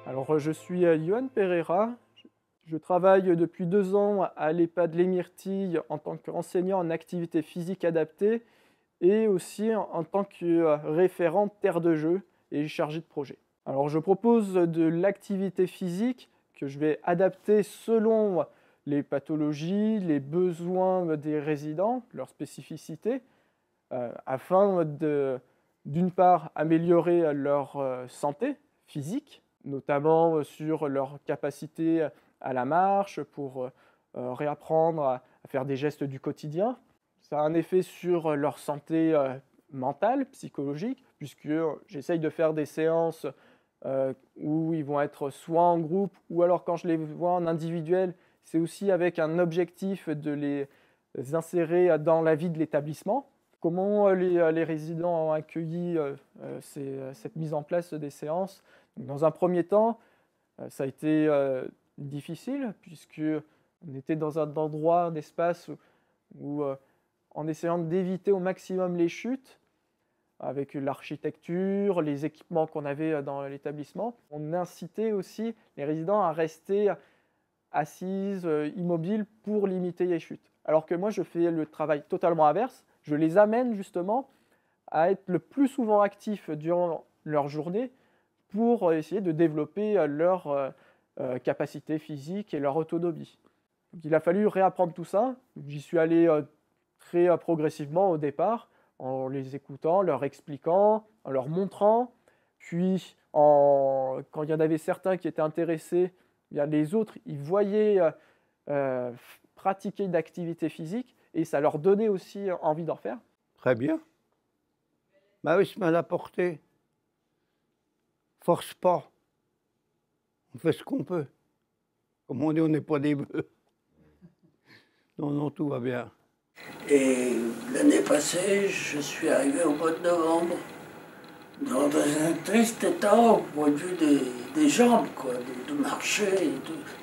Alors, je suis Yohan Pereira. Je travaille depuis 2 ans à l'EHPAD Les Myrtilles en tant qu'enseignant en activité physique adaptée et aussi en tant que référent terre de jeu et chargé de projet. Alors, je propose de l'activité physique que je vais adapter selon les pathologies, les besoins des résidents, leurs spécificités, afin d'une part, améliorer leur santé physique, notamment sur leur capacité à la marche, pour réapprendre à faire des gestes du quotidien. Ça a un effet sur leur santé mentale, psychologique, puisque j'essaye de faire des séances où ils vont être soit en groupe, ou alors quand je les vois en individuel, c'est aussi avec un objectif de les insérer dans la vie de l'établissement. Comment les résidents ont accueilli cette mise en place des séances? Dans un premier temps, ça a été difficile, puisqu'on était dans un endroit, un espace où en essayant d'éviter au maximum les chutes, avec l'architecture, les équipements qu'on avait dans l'établissement, on incitait aussi les résidents à rester assises, immobiles, pour limiter les chutes. Alors que moi, je fais le travail totalement inverse. Je les amène justement à être le plus souvent actifs durant leur journée pour essayer de développer leur capacité physique et leur autonomie. Donc, il a fallu réapprendre tout ça. J'y suis allé très progressivement au départ, en les écoutant, leur expliquant, en leur montrant. Puis, quand il y en avait certains qui étaient intéressés, bien, les autres, ils voyaient pratiquer une activité physique et ça leur donnait aussi envie d'en faire. Très bien. Bah oui, à la portée. Force pas. On fait ce qu'on peut. Comme on dit, on n'est pas des bœufs. Non, non, tout va bien. Et l'année passée, je suis arrivé au mois de novembre, dans un triste état au point de vue des jambes, quoi, de marcher.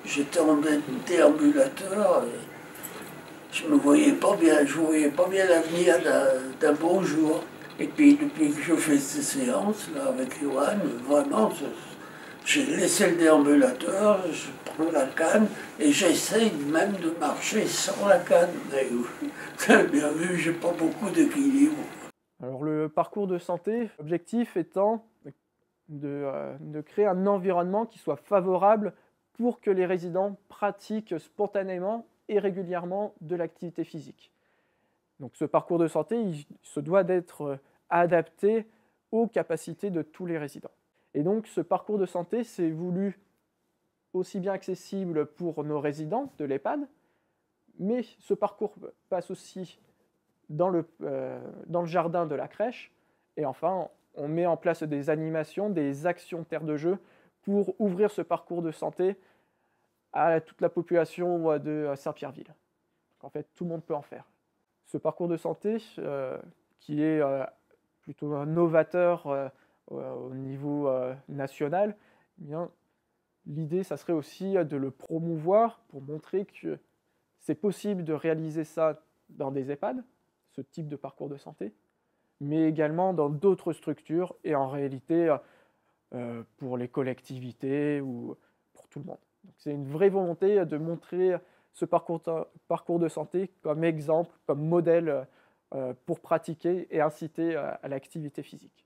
J'étais en déambulateur et je me voyais pas bien, je voyais pas bien l'avenir d'un beau jour. Et puis depuis que je fais ces séances là avec Yohan, vraiment, j'ai laissé le déambulateur, je prends la canne et j'essaye même de marcher sans la canne. Mais vous avez bien vu, j'ai pas beaucoup d'équilibre. Alors le parcours de santé, l'objectif étant de créer un environnement qui soit favorable pour que les résidents pratiquent spontanément et régulièrement de l'activité physique. Donc ce parcours de santé, il se doit d'être adapté aux capacités de tous les résidents. Et donc ce parcours de santé, c'est voulu aussi bien accessible pour nos résidents de l'EHPAD, mais ce parcours passe aussi dans le jardin de la crèche. Et enfin, on met en place des animations, des actions terre de jeu pour ouvrir ce parcours de santé à toute la population de Saint-Pierreville. Donc en fait, tout le monde peut en faire. Ce parcours de santé, qui est plutôt novateur au niveau national, eh bien, l'idée, ça serait aussi de le promouvoir pour montrer que c'est possible de réaliser ça dans des EHPAD, ce type de parcours de santé, mais également dans d'autres structures et en réalité pour les collectivités ou pour tout le monde. Donc, c'est une vraie volonté de montrer ce parcours de santé comme exemple, comme modèle pour pratiquer et inciter à l'activité physique.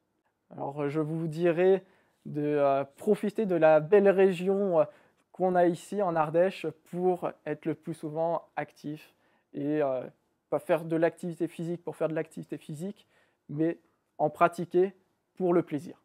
Alors, je vous dirais de profiter de la belle région qu'on a ici en Ardèche pour être le plus souvent actif et pas faire de l'activité physique pour faire de l'activité physique, mais en pratiquer pour le plaisir.